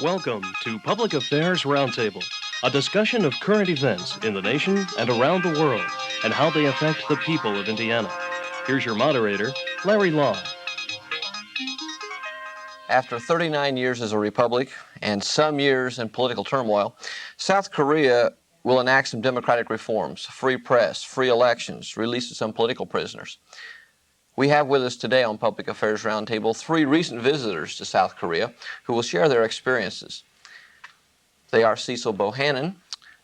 Welcome to Public Affairs Roundtable, a discussion of current events in the nation and around the world and how they affect the people of Indiana. Here's your moderator, Larry Lough. After 39 years as a republic and some years in political turmoil, South Korea will enact some democratic reforms, free press, free elections, release of some political prisoners. We have with us today on Public Affairs Roundtable 3 recent visitors to South Korea who will share their experiences. They are Cecil Bohannon,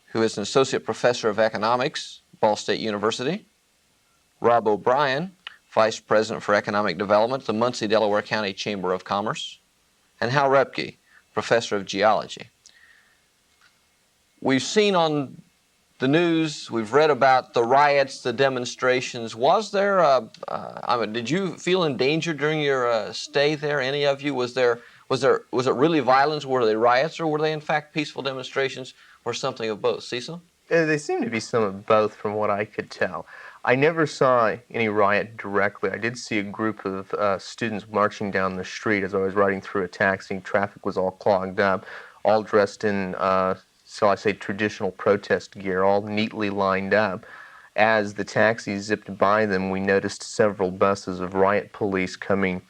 who is an associate professor of economics, Ball State University; Rob O'Brien, vice president for economic development at the Muncie, Delaware County Chamber of Commerce; and Hal Repke, professor of geology. We've seen on the news, we've read about the riots, the demonstrations. Was there, did you feel in danger during your stay there, any of you? Was it really violence? Were they riots, or were they in fact peaceful demonstrations, or something of both? Cecil? They seem to be some of both from what I could tell. I never saw any riot directly. I did see a group of students marching down the street as I was riding through a taxi. Traffic was all clogged up, all dressed in so I say traditional protest gear, all neatly lined up. As the taxi zipped by them, we noticed several buses of riot police coming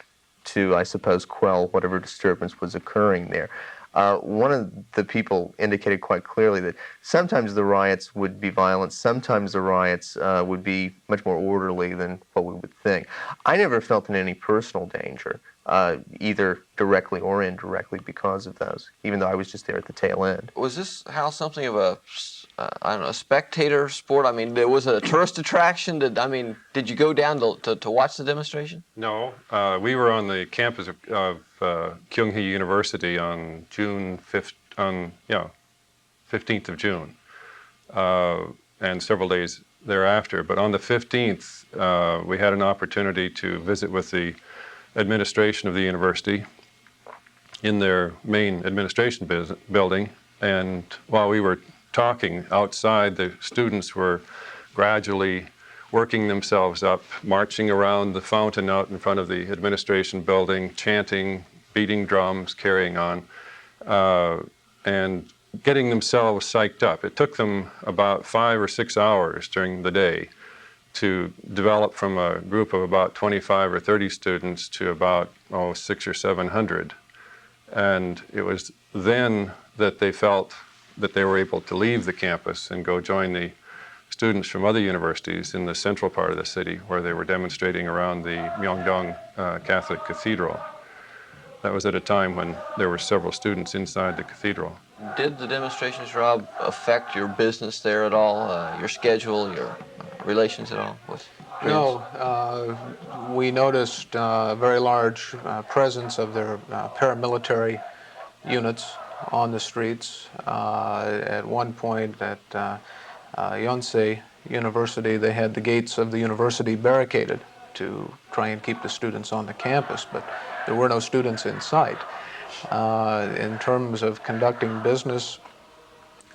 to, I suppose, quell whatever disturbance was occurring there. One of the people indicated quite clearly that sometimes the riots would be violent, sometimes the riots would be much more orderly than what we would think. I never felt in any personal danger, either directly or indirectly because of those, even though I was just there at the tail end. Was this, Hal, something of a, a spectator sport? I mean, was it a tourist attraction? Did you go down to watch the demonstration? No, we were on the campus of Kyunghee University on June 15th of June, and several days thereafter. But on the 15th, we had an opportunity to visit with the administration of the university in their main administration building, and while we were talking outside, the students were gradually working themselves up, marching around the fountain out in front of the administration building, chanting, beating drums, carrying on, and getting themselves psyched up. It took them about 5 or 6 hours during the day to develop from a group of about 25 or 30 students to about 600 or 700. And it was then that they felt that they were able to leave the campus and go join the students from other universities in the central part of the city, where they were demonstrating around the Myeongdong Catholic Cathedral. That was at a time when there were several students inside the cathedral. Did the demonstrations, Rob, affect your business there at all, your schedule, your relations at all with students? No, we noticed a very large presence of their paramilitary units on the streets. At one point at Yonsei University, they had the gates of the university barricaded to try and keep the students on the campus, but there were no students in sight. In terms of conducting business,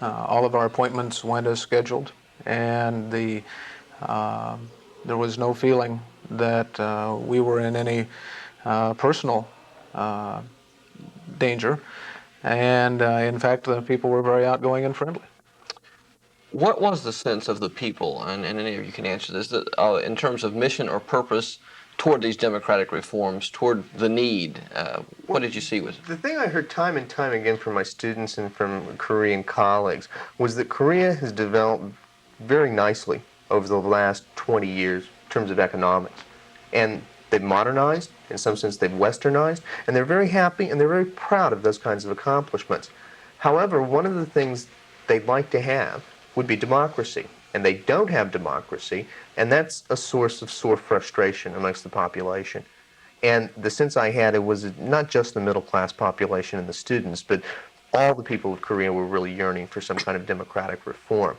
all of our appointments went as scheduled, and there was no feeling that we were in any personal danger, and in fact the people were very outgoing and friendly. What was the sense of the people, and any of you can answer this, in terms of mission or purpose toward these democratic reforms, toward the need? What did you see with it? The thing I heard time and time again from my students and from Korean colleagues was that Korea has developed very nicely over the last 20 years in terms of economics. And they've modernized, in some sense they've westernized, and they're very happy and they're very proud of those kinds of accomplishments. However, one of the things they'd like to have would be democracy. And they don't have democracy, and that's a source of sore frustration amongst the population. And the sense I had, it was not just the middle-class population and the students, but all the people of Korea were really yearning for some kind of democratic reform.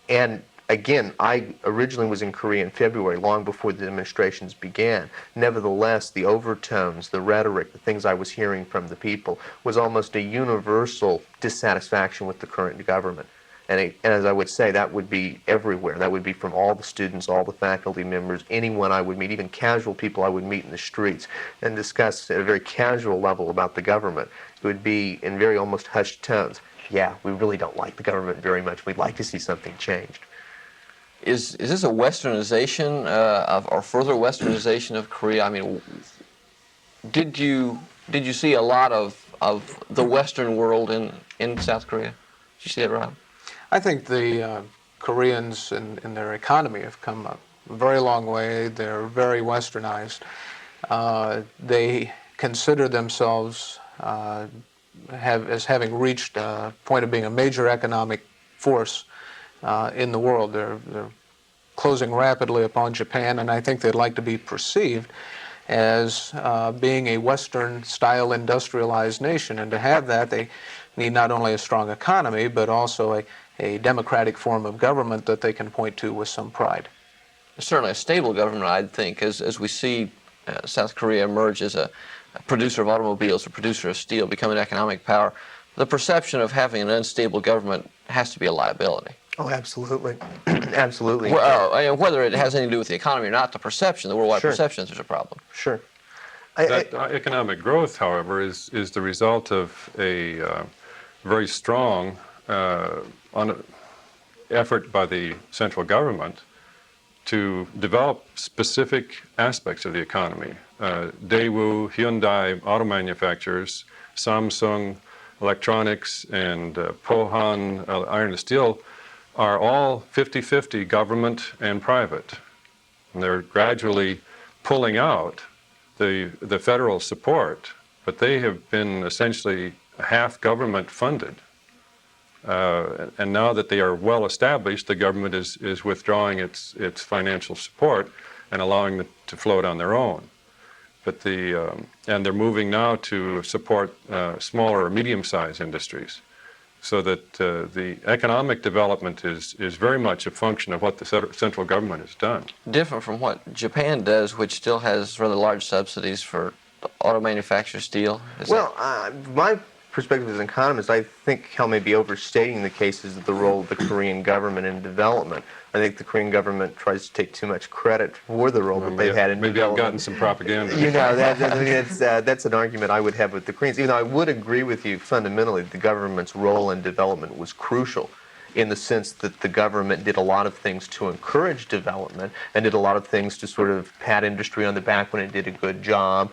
And again, I originally was in Korea in February, long before the demonstrations began. Nevertheless, the overtones, the rhetoric, the things I was hearing from the people was almost a universal dissatisfaction with the current government. And as I would say, that would be everywhere. That would be from all the students, all the faculty members, anyone I would meet, even casual people I would meet in the streets, and discuss at a very casual level about the government. It would be in very almost hushed tones. Yeah, we really don't like the government very much. We'd like to see something changed. Is this a westernization or further westernization of Korea? I mean, did you see a lot of the Western world in South Korea? Did you see it, Rob? I think the Koreans in their economy have come a very long way. They're very westernized. They consider themselves as having reached a point of being a major economic force in the world. They're closing rapidly upon Japan, and I think they'd like to be perceived as being a Western-style industrialized nation. And to have that, they need not only a strong economy, but also a democratic form of government that they can point to with some pride. Certainly a stable government, I'd think, as we see South Korea emerge as a producer of automobiles, a producer of steel, become an economic power. The perception of having an unstable government has to be a liability. Oh, absolutely. Absolutely. Well, whether it has anything to do with the economy or not, the perception, the worldwide Sure. perception, there's a problem. Sure. That economic growth, however, is the result of a very strong effort by the central government to develop specific aspects of the economy. Daewoo, Hyundai auto manufacturers, Samsung Electronics, and Pohan Iron and Steel are all 50-50 government and private. And they're gradually pulling out the federal support, but they have been essentially half government funded. And now that they are well established, the government is withdrawing its financial support and allowing them to float on their own. But and they're moving now to support smaller or medium-sized industries, so that the economic development is very much a function of what the central government has done. Different from what Japan does, which still has rather large subsidies for auto manufactured steel. My perspective as an economist, I think Hal may be overstating the cases of the role of the Korean government in development. I think the Korean government tries to take too much credit for the role that they've had in maybe development. I've gotten some propaganda. You know, that's an argument I would have with the Koreans. Even though I would agree with you fundamentally, the government's role in development was crucial, in the sense that the government did a lot of things to encourage development and did a lot of things to sort of pat industry on the back when it did a good job,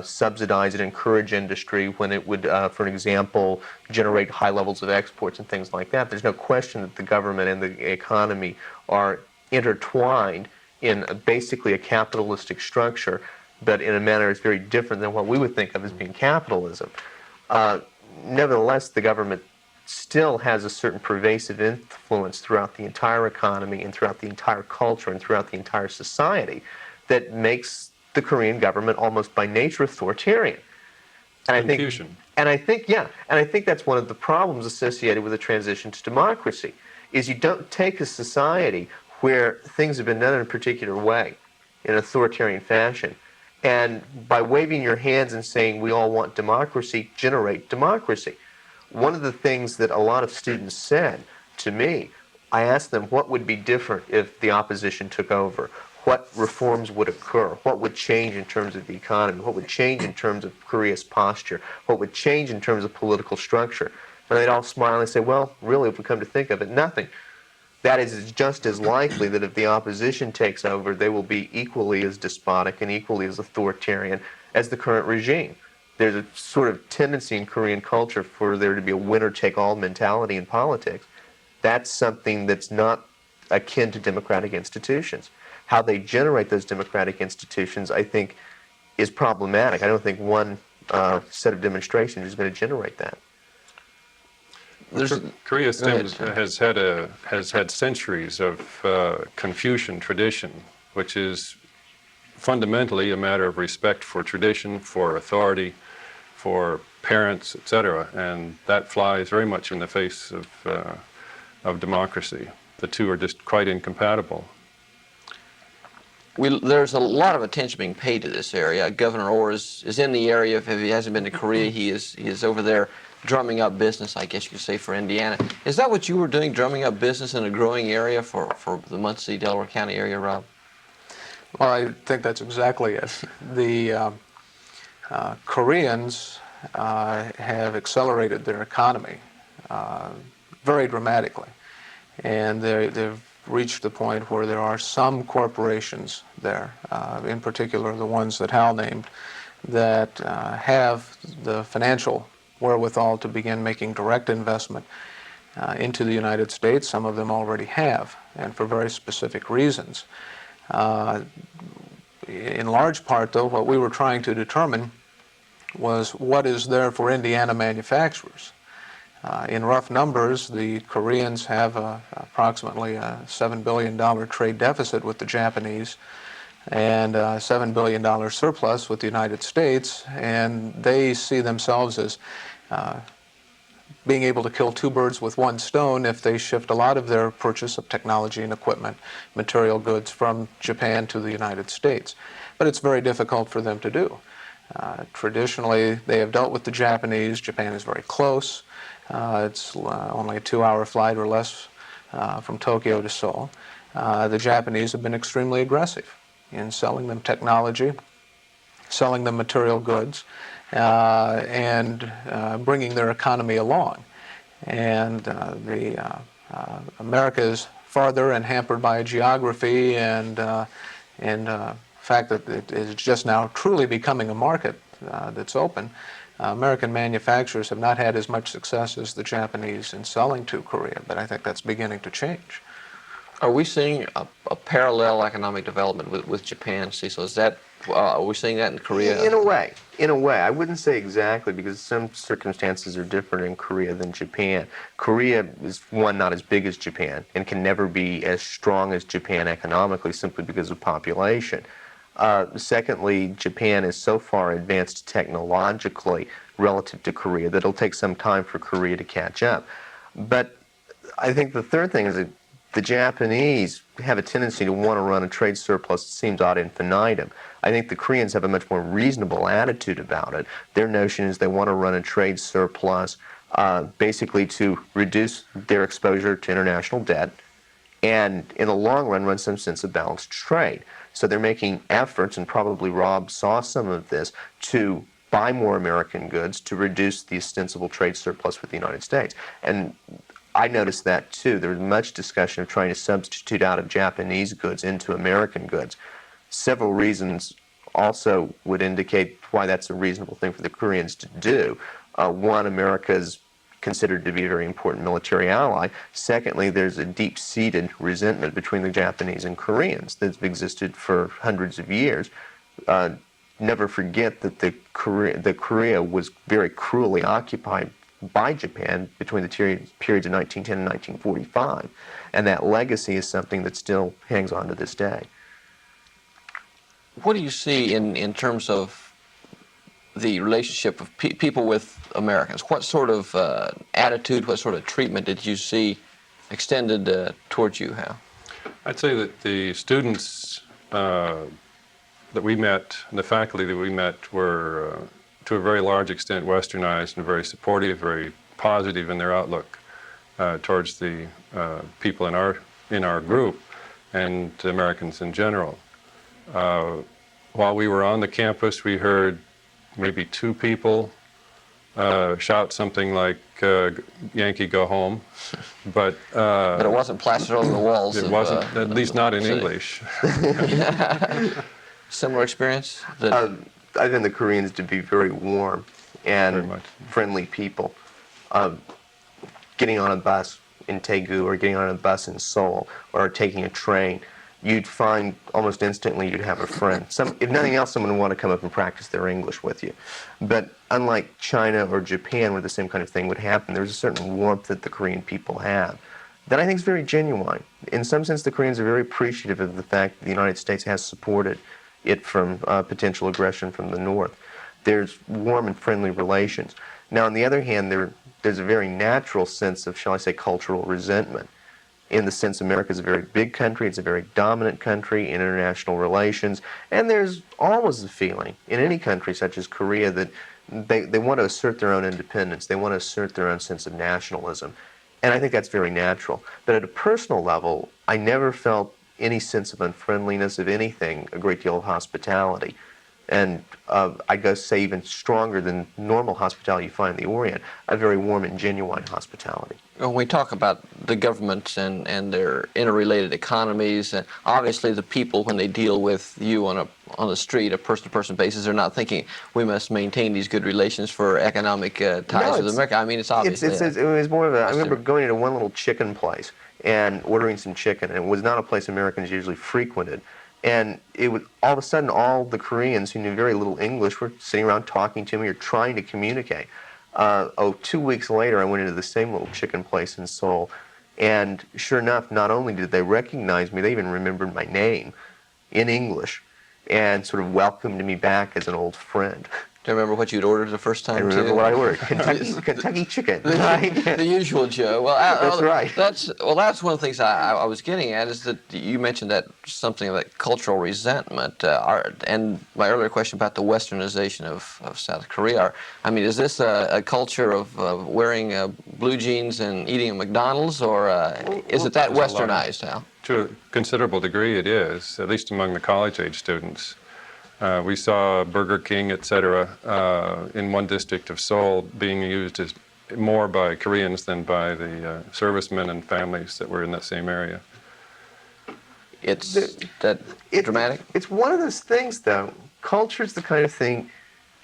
subsidize and encourage industry when it would, for example, generate high levels of exports and things like that. There's no question that the government and the economy are intertwined in basically a capitalistic structure, but in a manner that's very different than what we would think of as being capitalism. Nevertheless, the government still has a certain pervasive influence throughout the entire economy and throughout the entire culture and throughout the entire society that makes the Korean government almost by nature authoritarian. And I think that's one of the problems associated with the transition to democracy, is you don't take a society where things have been done in a particular way, in an authoritarian fashion, and by waving your hands and saying we all want democracy, generate democracy. One of the things that a lot of students said to me, I asked them what would be different if the opposition took over, what reforms would occur, what would change in terms of the economy, what would change in terms of Korea's posture, what would change in terms of political structure. And they'd all smile and say, well, really, if we come to think of it, nothing. That is just as likely that if the opposition takes over, they will be equally as despotic and equally as authoritarian as the current regime. There's a sort of tendency in Korean culture for there to be a winner-take-all mentality in politics. That's something that's not akin to democratic institutions. How they generate those democratic institutions, I think, is problematic. I don't think one set of demonstrations is going to generate that. Korea has had centuries of Confucian tradition, which is fundamentally a matter of respect for tradition, for authority, for parents, etc., and that flies very much in the face of democracy. The two are just quite incompatible. There's a lot of attention being paid to this area. Governor Orr is in the area. If he hasn't been to Korea, he is over there drumming up business, I guess you could say, for Indiana. Is that what you were doing, drumming up business in a growing area for the Muncie, Delaware County area, Rob? Well, I think that's exactly it. The Koreans have accelerated their economy very dramatically, and they've reached the point where there are some corporations there, in particular the ones that Hal named, that have the financial wherewithal to begin making direct investment into the United States. Some of them already have, and for very specific reasons. In large part, though, what we were trying to determine was what is there for Indiana manufacturers. In rough numbers, the Koreans have approximately a $7 billion trade deficit with the Japanese and a $7 billion surplus with the United States, and they see themselves as being able to kill two birds with one stone if they shift a lot of their purchase of technology and equipment, material goods from Japan to the United States. But it's very difficult for them to do. Traditionally, they have dealt with the Japanese. Japan is very close. It's only a 2-hour flight or less from Tokyo to Seoul. The Japanese have been extremely aggressive in selling them technology, selling them material goods, and bringing their economy along. And America is farther and hampered by geography and fact that it is just now truly becoming a market that's open. American manufacturers have not had as much success as the Japanese in selling to Korea, but I think that's beginning to change. Are we seeing a parallel economic development with Japan, Cecil? Is that, are we seeing that in Korea? In a way. I wouldn't say exactly, because some circumstances are different in Korea than Japan. Korea is, one, not as big as Japan and can never be as strong as Japan economically simply because of population. Secondly, Japan is so far advanced technologically relative to Korea that it'll take some time for Korea to catch up. But I think the third thing is that the Japanese have a tendency to want to run a trade surplus that seems ad infinitum. I think the Koreans have a much more reasonable attitude about it. Their notion is they want to run a trade surplus basically to reduce their exposure to international debt and, in the long run some sense of balanced trade. So they're making efforts, and probably Rob saw some of this, to buy more American goods to reduce the ostensible trade surplus with the United States. And I noticed that too. There was much discussion of trying to substitute out of Japanese goods into American goods. Several reasons also would indicate why that's a reasonable thing for the Koreans to do. One, America's considered to be a very important military ally. Secondly, there's a deep-seated resentment between the Japanese and Koreans that's existed for hundreds of years. Never forget that Korea was very cruelly occupied by Japan between the periods of 1910 and 1945, and that legacy is something that still hangs on to this day. What do you see in terms of the relationship of people with Americans? What sort of attitude, what sort of treatment did you see extended towards you, Hal? I'd say that the students that we met, and the faculty that we met, were to a very large extent westernized and very supportive, very positive in their outlook towards the people in our group and Americans in general. While we were on the campus, we heard maybe 2 people shout something like "Yankee, go home," but it wasn't plastered on the walls. It wasn't, at least not in English. Similar experience? I find the Koreans to be very warm and friendly people. Getting on a bus in Daegu or getting on a bus in Seoul or taking a train, you'd find almost instantly you'd have a friend. If nothing else, someone would want to come up and practice their English with you. But unlike China or Japan, where the same kind of thing would happen, there's a certain warmth that the Korean people have that I think is very genuine. In some sense, the Koreans are very appreciative of the fact that the United States has supported it from potential aggression from the North. There's warm and friendly relations. Now, on the other hand, there's a very natural sense of, shall I say, cultural resentment, in the sense America is a very big country, it's a very dominant country in international relations, and there's always a feeling in any country such as Korea that they want to assert their own independence. They want to assert their own sense of nationalism. And I think that's very natural. But at a personal level, I never felt any sense of unfriendliness of anything, a great deal of hospitality. And I go say even stronger than normal hospitality you find in the Orient, a very warm and genuine hospitality. When we talk about the governments and their interrelated economies, and obviously the people, when they deal with you on the street, a person-to-person basis, they're not thinking we must maintain these good relations for economic ties with America. I mean, it's obviously it was more of a. I remember going into one little chicken place and ordering some chicken, and it was not a place Americans usually frequented. And it was all of a sudden all the Koreans who knew very little English were sitting around talking to me or trying to communicate. 2 weeks later, I went into the same little chicken place in Seoul, and sure enough, not only did they recognize me, they even remembered my name in English and sort of welcomed me back as an old friend. Do you remember what you'd ordered the first time? I remember what I ordered. Kentucky chicken. The usual Joe. Well, that's right. That's one of the things I was getting at, is that you mentioned that something like cultural resentment, and my earlier question about the westernization of South Korea. I mean, is this a culture of wearing blue jeans and eating at McDonald's, or is it that westernized, Hal? To a considerable degree it is, at least among the college-age students. We saw Burger King, etc., in one district of Seoul being used as more by Koreans than by the servicemen and families that were in that same area. It's dramatic? It's one of those things, though. Culture's the kind of thing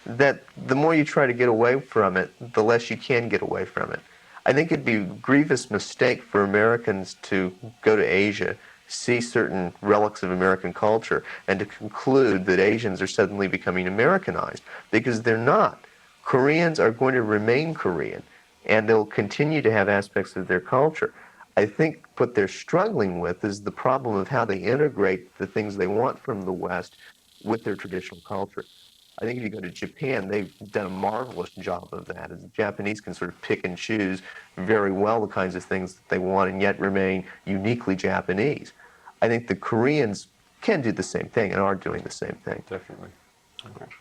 that the more you try to get away from it, the less you can get away from it. I think it'd be a grievous mistake for Americans to go to Asia, see certain relics of American culture, and to conclude that Asians are suddenly becoming Americanized, because they're not. Koreans are going to remain Korean, and they'll continue to have aspects of their culture. I think what they're struggling with is the problem of how they integrate the things they want from the West with their traditional culture. I think if you go to Japan, they've done a marvelous job of that. As the Japanese can sort of pick and choose very well the kinds of things that they want and yet remain uniquely Japanese. I think the Koreans can do the same thing and are doing the same thing. Definitely.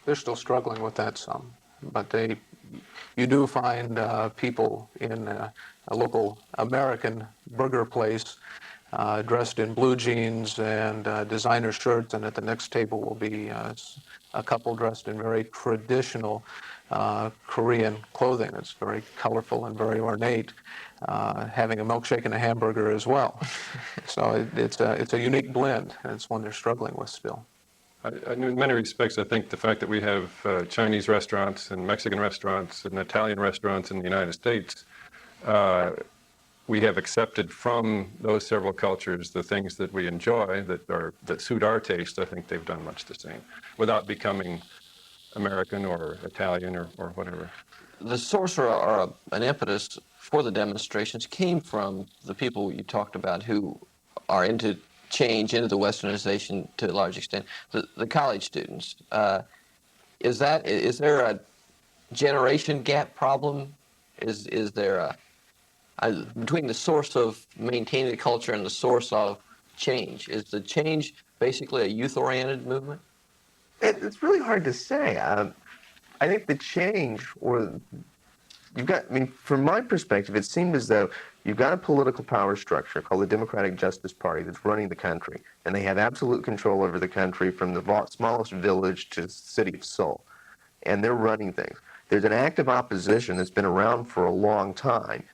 They're still struggling with that some, but you do find people in a local American burger place dressed in blue jeans and designer shirts, and at the next table will be a couple dressed in very traditional Korean clothing. It's very colorful and very ornate, having a milkshake and a hamburger as well. So it's a unique blend, and it's one they're struggling with still. In many respects, I think the fact that we have Chinese restaurants and Mexican restaurants and Italian restaurants in the United States, we have accepted from those several cultures the things that we enjoy that suit our taste. I think they've done much the same, without becoming American or Italian or whatever. The source or an impetus for the demonstrations came from the people you talked about who are into change, into the westernization to a large extent, the college students. Is there a generation gap problem? Is there between the source of maintaining the culture and the source of change? Is the change basically a youth-oriented movement? It's really hard to say. I think the change, from my perspective, it seemed as though you've got a political power structure called the Democratic Justice Party that's running the country, and they have absolute control over the country from the smallest village to the city of Seoul, and they're running things. There's an active opposition that's been around for a long time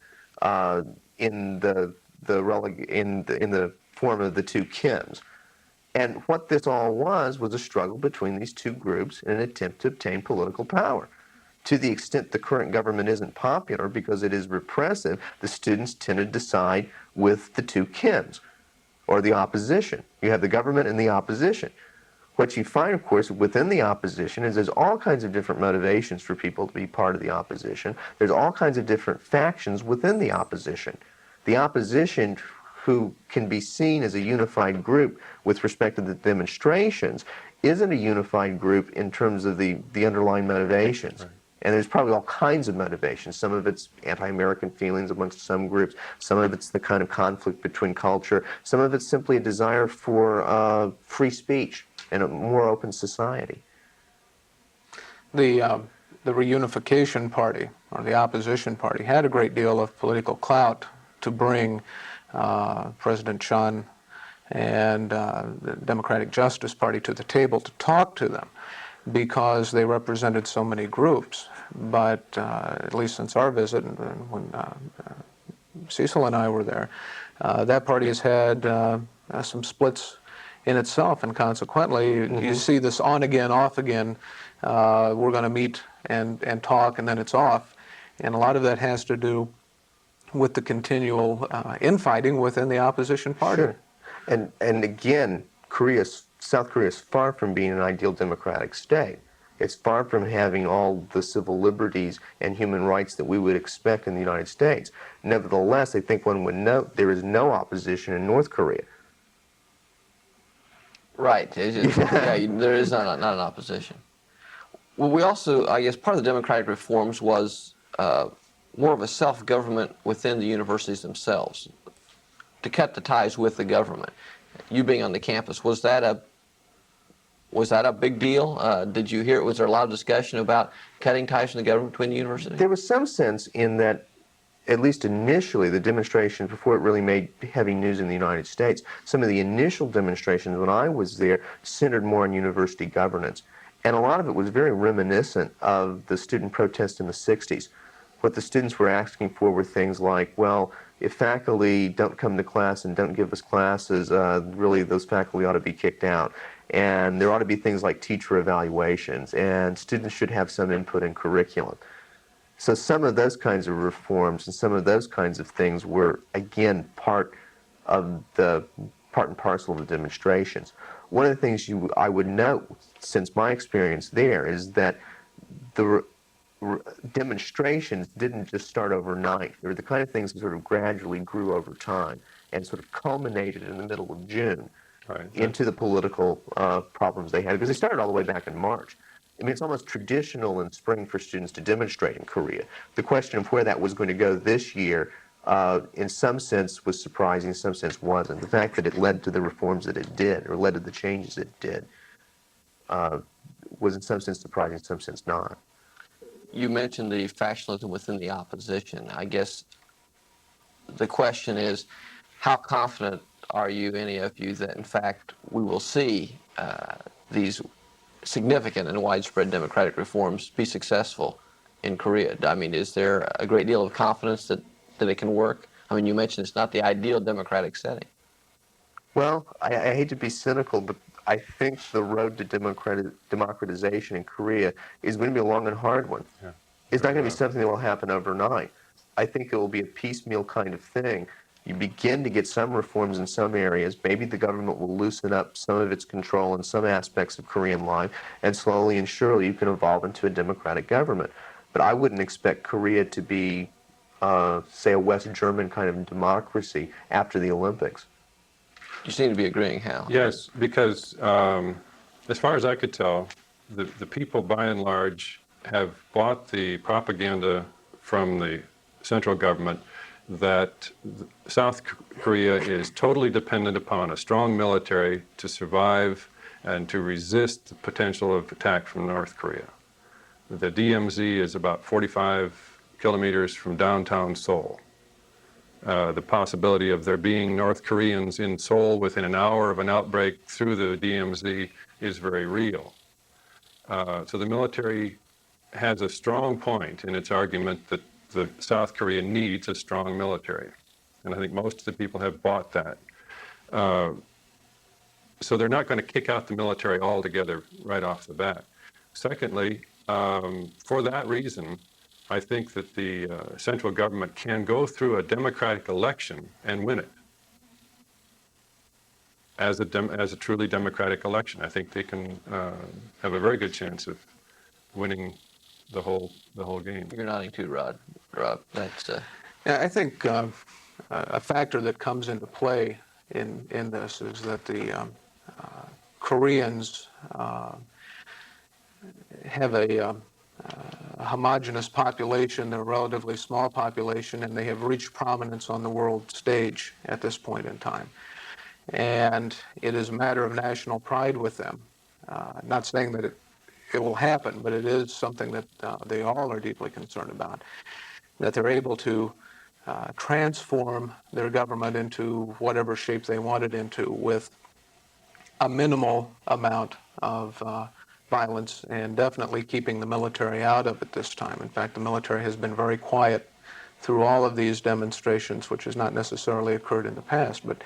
in the form of the two Kims. And what this all was a struggle between these two groups in an attempt to obtain political power. To the extent the current government isn't popular because it is repressive, the students tended to side with the two Kims, or the opposition. You have the government and the opposition. What you find, of course, within the opposition is there's all kinds of different motivations for people to be part of the opposition. There's all kinds of different factions within the opposition. The opposition, who can be seen as a unified group with respect to the demonstrations, isn't a unified group in terms of the underlying motivations. Right. And there's probably all kinds of motivations. Some of it's anti-American feelings amongst some groups. Some of it's the kind of conflict between culture. Some of it's simply a desire for free speech and a more open society. The the reunification party, or the opposition party, had a great deal of political clout to bring President Chun and the Democratic Justice Party to the table to talk to them, because they represented so many groups. But at least since our visit, and when Cecil and I were there, that party has had some splits in itself, and consequently, you see this on again, off again. We're going to meet and talk, and then it's off. And a lot of that has to do with the continual infighting within the opposition party. Sure. And again, South Korea is far from being an ideal democratic state. It's far from having all the civil liberties and human rights that we would expect in the United States. Nevertheless, I think one would note there is no opposition in North Korea. Right. Yeah, there is not an opposition. Well, we also, I guess, part of the democratic reforms was more of a self-government within the universities themselves, to cut the ties with the government. You being on the campus, was that a big deal? Did you hear? Was there a lot of discussion about cutting ties from the government between the universities? There was some sense in that, at least initially, the demonstrations, before it really made heavy news in the United States, some of the initial demonstrations when I was there centered more on university governance. And a lot of it was very reminiscent of the student protests in the 60s. What the students were asking for were things like, well, if faculty don't come to class and don't give us classes, really those faculty ought to be kicked out. And there ought to be things like teacher evaluations, and students should have some input in curriculum. So some of those kinds of reforms and some of those kinds of things were, again, part and parcel of the demonstrations. One of the things I would note, since my experience there, is that the demonstrations didn't just start overnight. They were the kind of things that sort of gradually grew over time and sort of culminated in the middle of June into the political problems they had, because they started all the way back in March. I mean, it's almost traditional in spring for students to demonstrate in Korea. The question of where that was going to go this year, in some sense, was surprising, in some sense wasn't. The fact that it led to the reforms that it did, or led to the changes it did, was in some sense surprising, in some sense not. You mentioned the factionalism within the opposition. I guess the question is, how confident are you, any of you, that in fact we will see these significant and widespread democratic reforms be successful in Korea? I mean, is there a great deal of confidence that it can work? I mean, you mentioned it's not the ideal democratic setting. Well, I hate to be cynical, but I think the road to democratization in Korea is going to be a long and hard one. Yeah. It's not going to be something that will happen overnight. I think it will be a piecemeal kind of thing. You begin to get some reforms in some areas. Maybe the government will loosen up some of its control in some aspects of Korean life, and slowly and surely you can evolve into a democratic government. But I wouldn't expect Korea to be, say, a West German kind of democracy after the Olympics. You seem to be agreeing, Hal. Yes, because as far as I could tell, the people by and large have bought the propaganda from the central government that South Korea is totally dependent upon a strong military to survive and to resist the potential of attack from North Korea. The DMZ is about 45 kilometers from downtown Seoul. The possibility of there being North Koreans in Seoul within an hour of an outbreak through the DMZ is very real. So the military has a strong point in its argument that the South Korea needs a strong military. And I think most of the people have bought that. So they're not going to kick out the military altogether right off the bat. Secondly, for that reason, I think that the central government can go through a democratic election and win it as a truly democratic election. I think they can have a very good chance of winning the whole game. You're nodding too, Rob. That's Yeah, I think a factor that comes into play in this is that the Koreans have a homogeneous population. They're a relatively small population, and they have reached prominence on the world stage at this point in time. And it is a matter of national pride with them. Not saying that it will happen, but it is something that they all are deeply concerned about, that they're able to transform their government into whatever shape they want it into with a minimal amount of violence, and definitely keeping the military out of it this time. In fact, the military has been very quiet through all of these demonstrations, which has not necessarily occurred in the past, but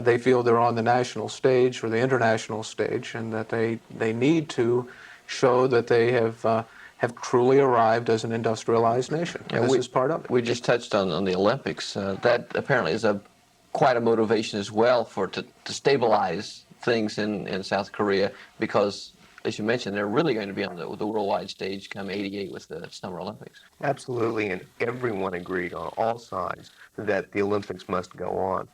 they feel they're on the national stage or the international stage, and that they need to show that they have truly arrived as an industrialized nation. And this is part of it. We just touched on the Olympics. That apparently is quite a motivation as well to stabilize things in South Korea, because, as you mentioned, they're really going to be on the worldwide stage come '88 with the Summer Olympics. Absolutely, and everyone agreed on all sides that the Olympics must go on.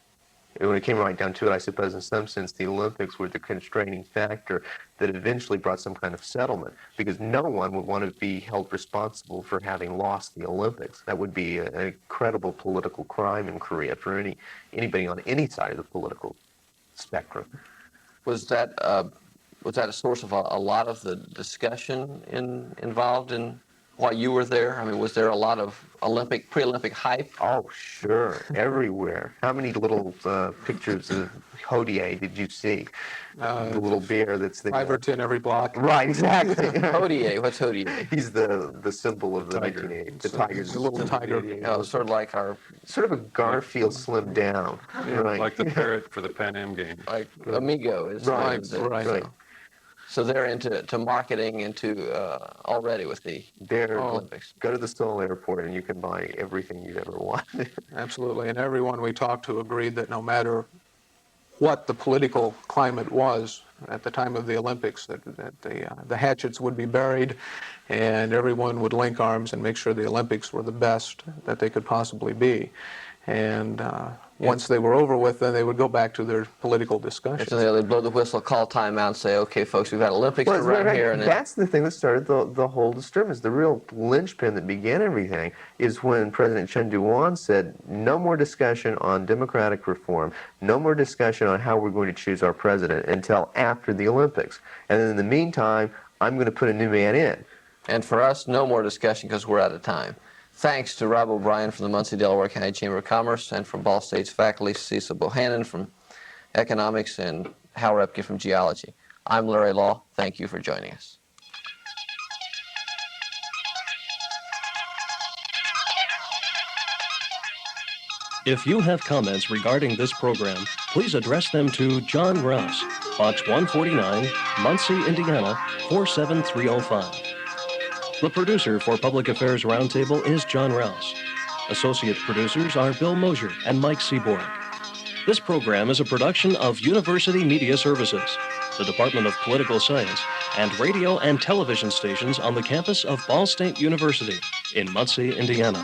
When it came right down to it, I suppose in some sense the Olympics were the constraining factor that eventually brought some kind of settlement, because no one would want to be held responsible for having lost the Olympics. That would be an incredible political crime in Korea for anybody on any side of the political spectrum. Was that a source of a lot of the discussion involved in while you were there? I mean, was there a lot of pre-Olympic hype? Oh, sure, everywhere. How many little pictures of Hodie did you see? The little bear that's the 5 or 10 every block. Right, exactly. Hodie, what's Hodie? He's the symbol of the 1980s. The tiger's a little tiger. Sort of like sort of a Garfield slimmed down. Right. Like the parrot for the Pan Am game. like Amigo is Right, right. So they're into marketing, already with the Olympics. Go to the Seoul airport and you can buy everything you've ever wanted. Absolutely, and everyone we talked to agreed that no matter what the political climate was at the time of the Olympics, that the hatchets would be buried, and everyone would link arms and make sure the Olympics were the best that they could possibly be. And once they were over with, then they would go back to their political discussions. So they'd blow the whistle, call timeout, and say, "Okay, folks, we've got Olympics Well, around here." And that's the thing that started the whole disturbance. The real linchpin that began everything is when President Chun Doo-hwan said, no more discussion on democratic reform, no more discussion on how we're going to choose our president until after the Olympics. And then in the meantime, I'm going to put a new man in. And for us, no more discussion because we're out of time. Thanks to Rob O'Brien from the Muncie, Delaware County Chamber of Commerce, and from Ball State's faculty, Cecil Bohannon from Economics and Hal Repke from Geology. I'm Larry Lough. Thank you for joining us. If you have comments regarding this program, please address them to John Rouse, Box 149, Muncie, Indiana, 47305. The producer for Public Affairs Roundtable is John Rouse. Associate producers are Bill Mosier and Mike Seaborg. This program is a production of University Media Services, the Department of Political Science, and radio and television stations on the campus of Ball State University in Muncie, Indiana.